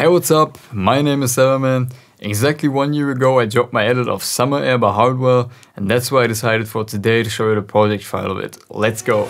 Hey, what's up? My name is Severman. Exactly 1 year ago I dropped my edit of Summer Air by Hardwell, and that's why I decided for today to show you the project file of it. Let's go!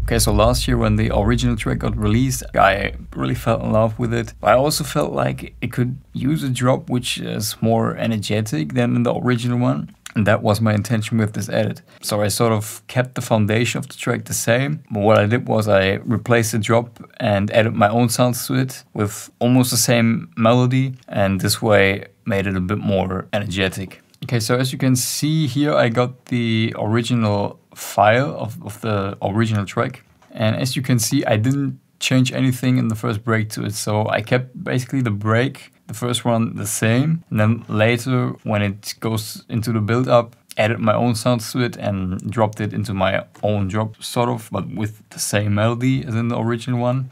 Okay, so last year when the original track got released, I really fell in love with it. But I also felt like it could use a drop which is more energetic than in the original one. And that was my intention with this edit. So I sort of kept the foundation of the track the same. But what I did was I replaced the drop and added my own sounds to it with almost the same melody. And this way made it a bit more energetic. Okay, so as you can see here, I got the original file of the original track. And as you can see, I didn't change anything in the first break to it. So I kept basically the break, the first one, the same. And then later, when it goes into the build-up, added my own sounds to it and dropped it into my own drop, sort of, but with the same melody as in the original one.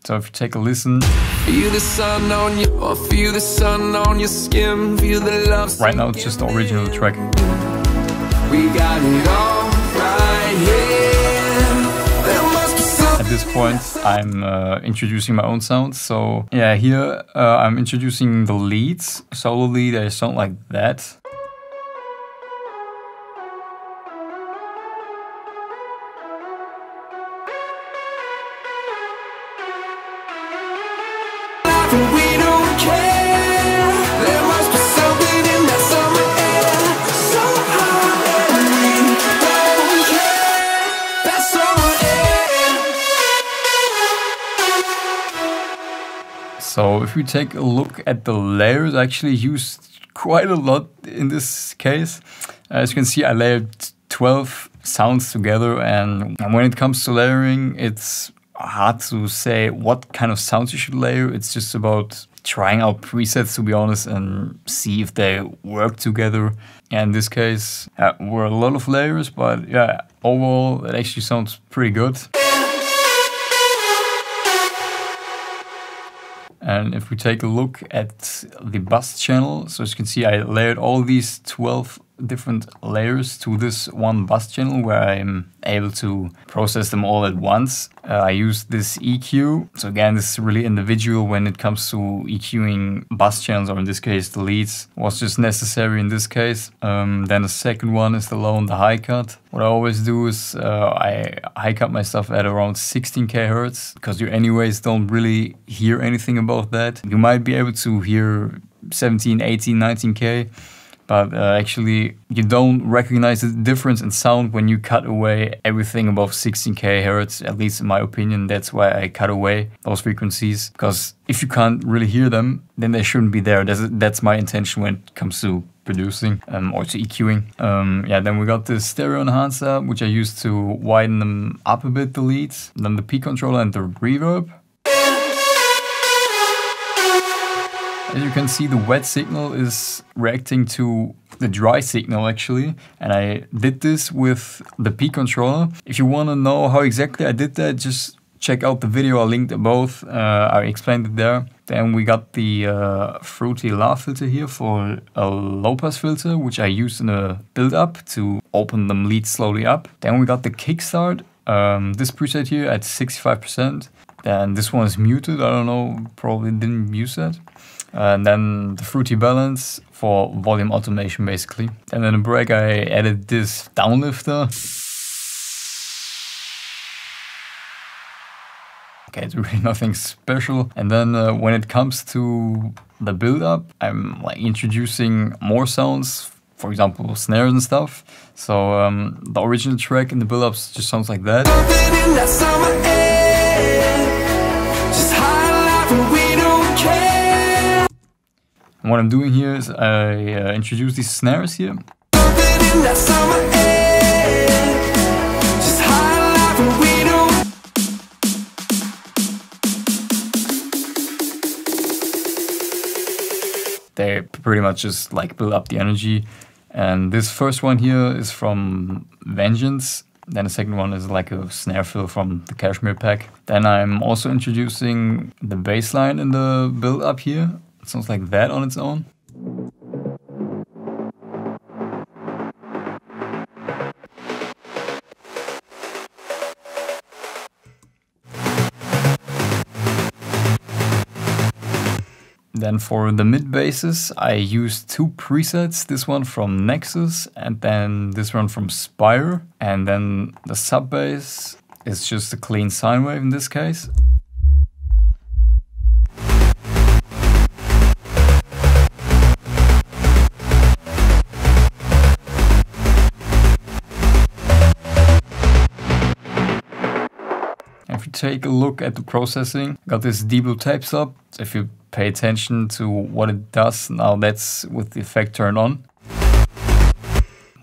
So if you take a listen. Feel the sun on you, or feel the sun on your skin, feel the love. Right now it's just the original track. We got it all right here. At this point I'm introducing my own sounds. So yeah, here I'm introducing the leads. Solo lead, they sound like that. We don't care. There must be something in that summer air, so hot and we don't care. That summer air. So if we take a look at the layers, I actually used quite a lot in this case. As you can see, I layered 12 sounds together, and when it comes to layering, it's hard to say what kind of sounds you should layer. It's just about trying out presets, to be honest, and see if they work together. And in this case, were a lot of layers, but yeah, overall it actually sounds pretty good. And if we take a look at the bus channel, so as you can see, I layered all these 12 different layers to this one bus channel where I'm able to process them all at once. I used this EQ. So again, this is really individual when it comes to EQing bus channels, or in this case, the leads was just necessary in this case. Then the second one is the low and the high cut. What I always do is I high cut my stuff at around 16K hertz, because you anyways don't really hear anything above that. You might be able to hear 17, 18, 19K. But actually, you don't recognize the difference in sound when you cut away everything above 16K hertz. At least in my opinion, that's why I cut away those frequencies. Because if you can't really hear them, then they shouldn't be there. That's my intention when it comes to producing or to EQing. Yeah, then we got the stereo enhancer, which I used to widen them up a bit, the leads. Then the P controller and the reverb. As you can see, the wet signal is reacting to the dry signal actually, and I did this with the P controller. If you want to know how exactly I did that, just check out the video, I linked both, I explained it there. Then we got the Fruity Laugh filter here for a low pass filter, which I used in a build up to open them leads slowly up. Then we got the kickstart, this preset here at 65%. Then this one is muted, I don't know, probably didn't use that. And then the Fruity Balance for volume automation basically. And in the break I added this downlifter. Okay, it's really nothing special. And then when it comes to the build-up, I'm like introducing more sounds, for example snares and stuff. So the original track in the build-ups just sounds like that. And what I'm doing here is I introduce these snares here. They pretty much just like build up the energy. And this first one here is from Vengeance. Then the second one is like a snare fill from the Cashmere pack. Then I'm also introducing the bass line in the build up here. It sounds like that on its own. Then for the mid basses, I used two presets, this one from Nexus and then this one from Spire. And then the sub bass is just a clean sine wave in this case. If you take a look at the processing, got this D-Blue tape sub. If you pay attention to what it does, now that's with the effect turned on.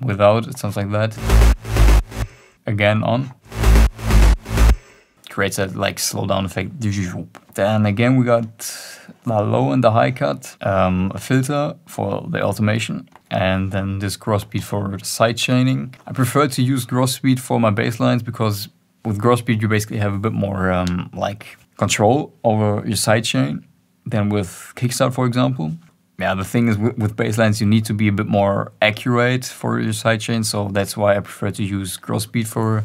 Without, it sounds like that. Again on. Creates that like slow down effect. Then again we got the low and the high cut, a filter for the automation, and then this gross beat for side chaining. I prefer to use gross beat for my bass lines because with gross beat you basically have a bit more like control over your side chain than with kickstart, for example. Yeah, the thing is with bass lines you need to be a bit more accurate for your side chain, so that's why I prefer to use gross beat for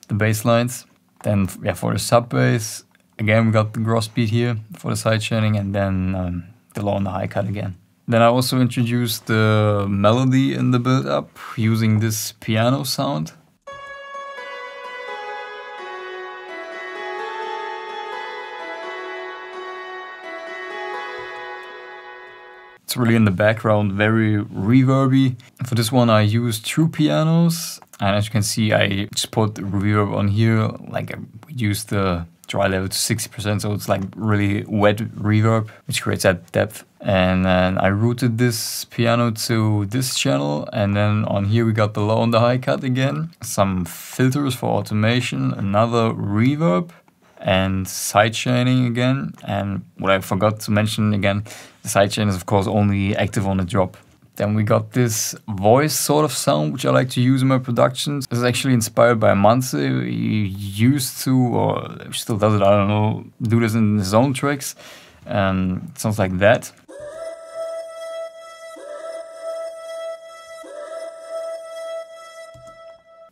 the bass lines. Then yeah, for the sub bass, again we got the gross beat here for the side chaining, and then the low and the high cut again. Then I also introduced the melody in the build up using this piano sound. It's really in the background, very reverby. For this one I used true pianos, and as you can see I just put the reverb on here, like I reduced the dry level to 60%, so it's like really wet reverb, which creates that depth. And then I routed this piano to this channel, and then on here we got the low and the high cut again, some filters for automation, another reverb, and side chaining again. And what I forgot to mention again, the side chain is of course only active on the drop. Then we got this voice sort of sound which I like to use in my productions. This is actually inspired by Manse. He used to, or still does it, I don't know, do this in his own tracks. It sounds like that.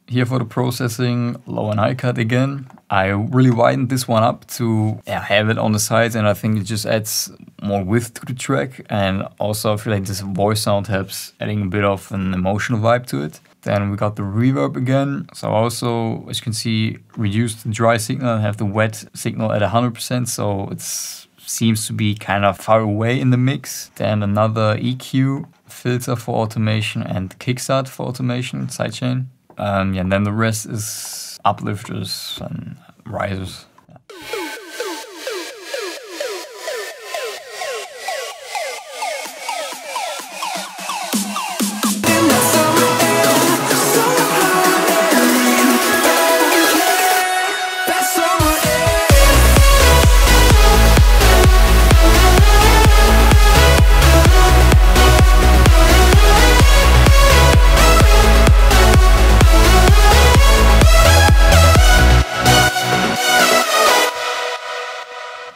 Here for the processing, low and high cut again. I really widened this one up to have it on the sides, and I think it just adds more width to the track. And also I feel like this voice sound helps adding a bit of an emotional vibe to it. Then we got the reverb again. So I also, as you can see, reduced the dry signal and have the wet signal at 100%. So it seems to be kind of far away in the mix. Then another EQ, filter for automation, and kickstart for automation, sidechain. And then the rest is uplifters and risers.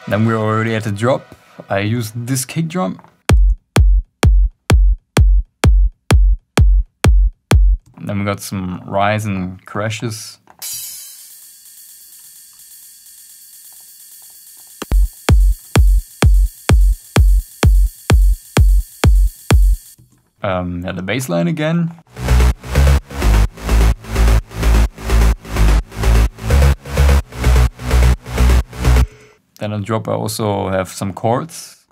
Then we're already at the drop. I used this kick drum. Then we got some rise and crashes. The bass line again. Then on drop I also have some chords.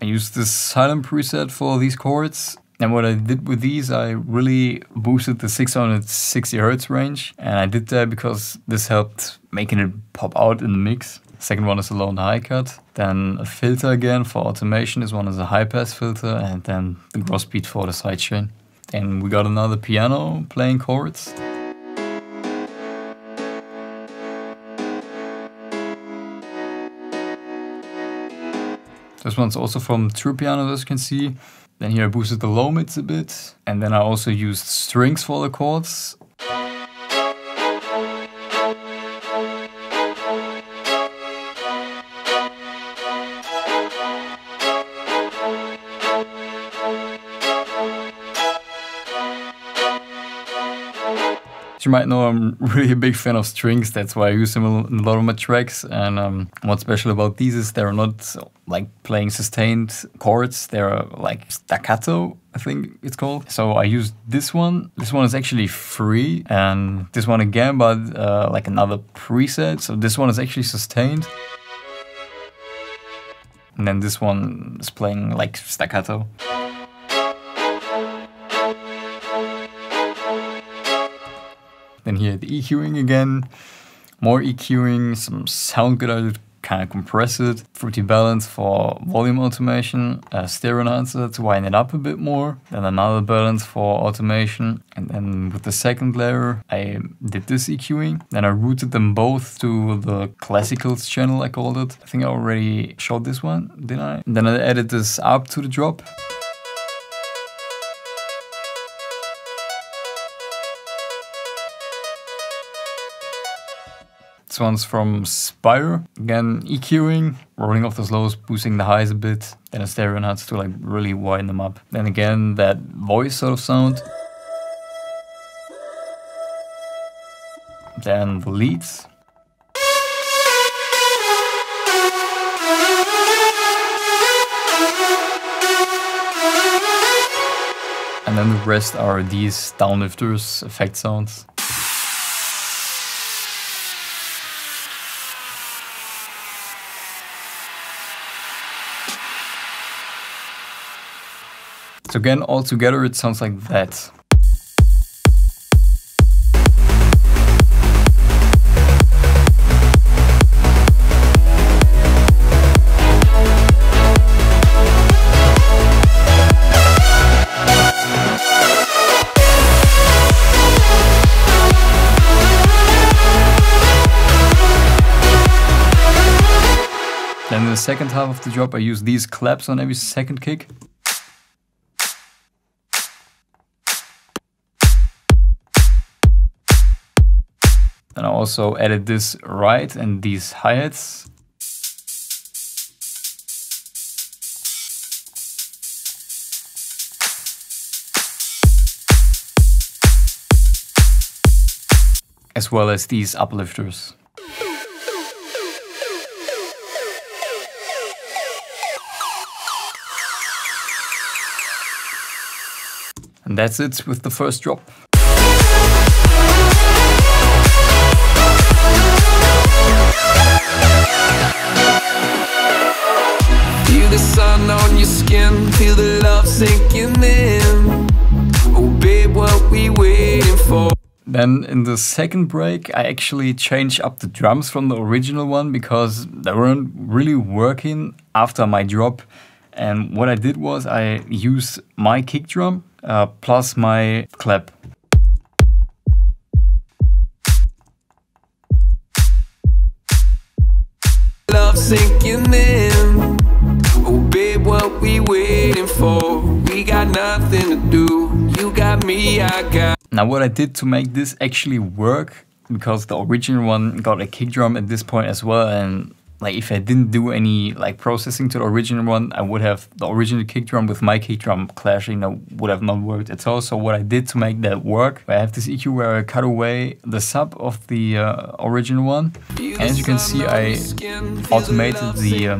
I used this silent preset for these chords. And what I did with these, I really boosted the 660 Hz range. And I did that because this helped making it pop out in the mix. Second one is a low and high cut. Then a filter again for automation. This one is a high pass filter, and then the gross beat for the sidechain. Then we got another piano playing chords. This one's also from True Piano, as you can see. Then here I boosted the low mids a bit. And then I also used strings for the chords. As you might know, I'm really a big fan of strings, that's why I use them in a lot of my tracks. And what's special about these is they're not like playing sustained chords, they're like staccato, I think it's called. So I used this one. This one is actually free, and this one again, but like another preset. So this one is actually sustained. And then this one is playing like staccato. Then here the EQing again, more EQing, some sound good to kind of compress it, Fruity Balance for volume automation, a stereo enhancer to wind it up a bit more, then another balance for automation, and then with the second layer I did this EQing. Then I routed them both to the classicals channel, I called it. I think I already showed this one, didn't I? And then I added this up to the drop. This one's from Spire. Again, EQing, rolling off those lows, boosting the highs a bit. Then a stereo enhancer to like really widen them up. Then again, that voice sort of sound. Then the leads. And then the rest are these downlifters, effect sounds. So again, all together it sounds like that. Then in the second half of the drop I use these claps on every second kick. And I also added this ride and these hi-hats. As well as these uplifters. And that's it with the first drop. Feel the sun on your skin, feel the love sinking in. Oh babe, what we waiting for? Then in the second break I actually changed up the drums from the original one because they weren't really working after my drop. And what I did was I used my kick drum plus my clap. Love sinking in. Oh babe, what we waiting for? We got nothing to do. You got me, I got. Now what I did to make this actually work, because the original one got a kick drum at this point as well, and like if I didn't do any like processing to the original one, I would have the original kick drum with my kick drum clashing. That would have not worked at all. So what I did to make that work, I have this EQ where I cut away the sub of the original one. And as you can see, I automated the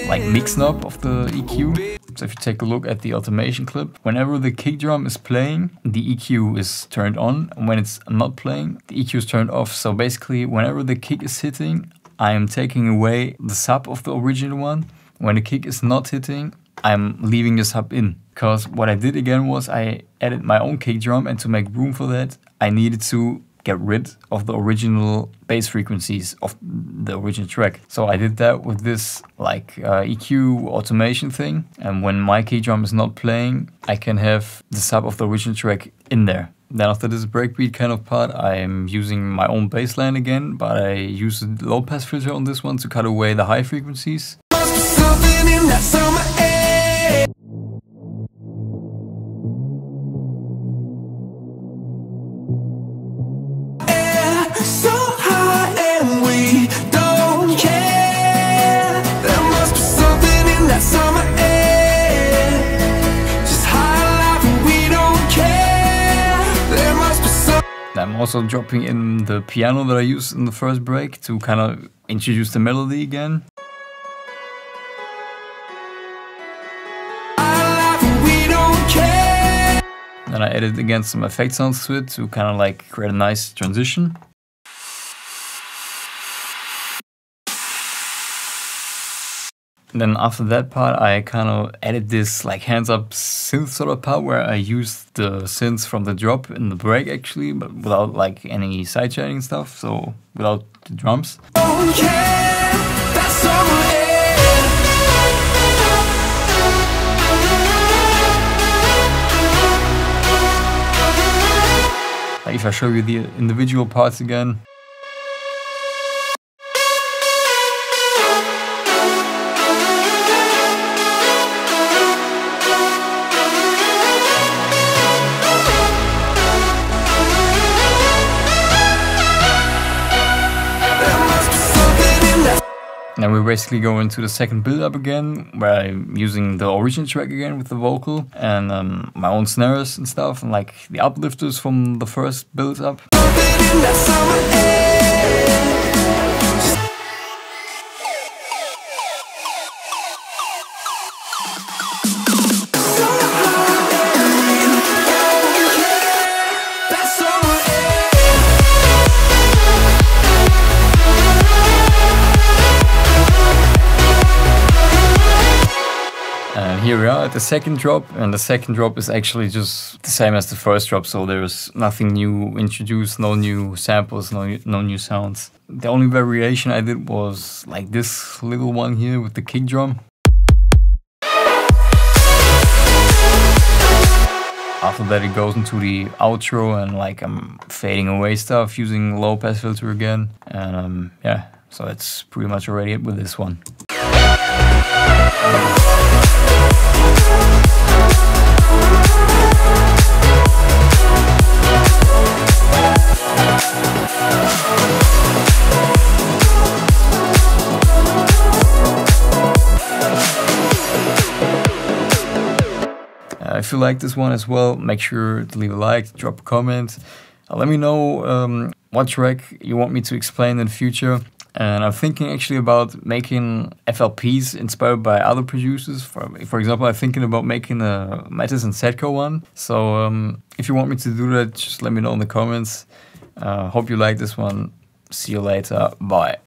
like mix knob of the EQ. So if you take a look at the automation clip, whenever the kick drum is playing, the EQ is turned on. And when it's not playing, the EQ is turned off. So basically, whenever the kick is hitting, I am taking away the sub of the original one. When the kick is not hitting, I'm leaving the sub in. Because what I did again was I added my own kick drum, and to make room for that, I needed to get rid of the original bass frequencies of the original track. So I did that with this like EQ automation thing. And when my kick drum is not playing, I can have the sub of the original track in there. Then after this breakbeat kind of part, I'm using my own bass line again, but I use a low pass filter on this one to cut away the high frequencies. Must be something in that summer air. So high and we don't care. There must be something in that summer air. Just high life and we don't care. There must be something. I'm also dropping in the piano that I used in the first break to kind of introduce the melody again. Then I added again some effect sounds to it to kind of like create a nice transition. And then after that part, I kind of added this like hands up synth sort of part where I used the synths from the drop in the break actually, but without like any sidechaining stuff, so without the drums. Don't care. That summer air. Like if I show you the individual parts again. Then we basically go into the second build-up again, where I'm using the original track again with the vocal and my own snares and stuff, and like the uplifters from the first build-up. And here we are at the second drop, and the second drop is actually just the same as the first drop, so there's nothing new introduced, no new samples, no new sounds. The only variation I did was like this little one here with the kick drum. After that it goes into the outro and like I'm fading away stuff using low pass filter again, and yeah, so that's pretty much already it with this one. If you like this one as well, make sure to leave a like, drop a comment. Let me know what track you want me to explain in the future. And I'm thinking actually about making FLPs inspired by other producers. For example, I'm thinking about making a Mathis and Sadko one. So if you want me to do that, just let me know in the comments. Hope you like this one. See you later. Bye.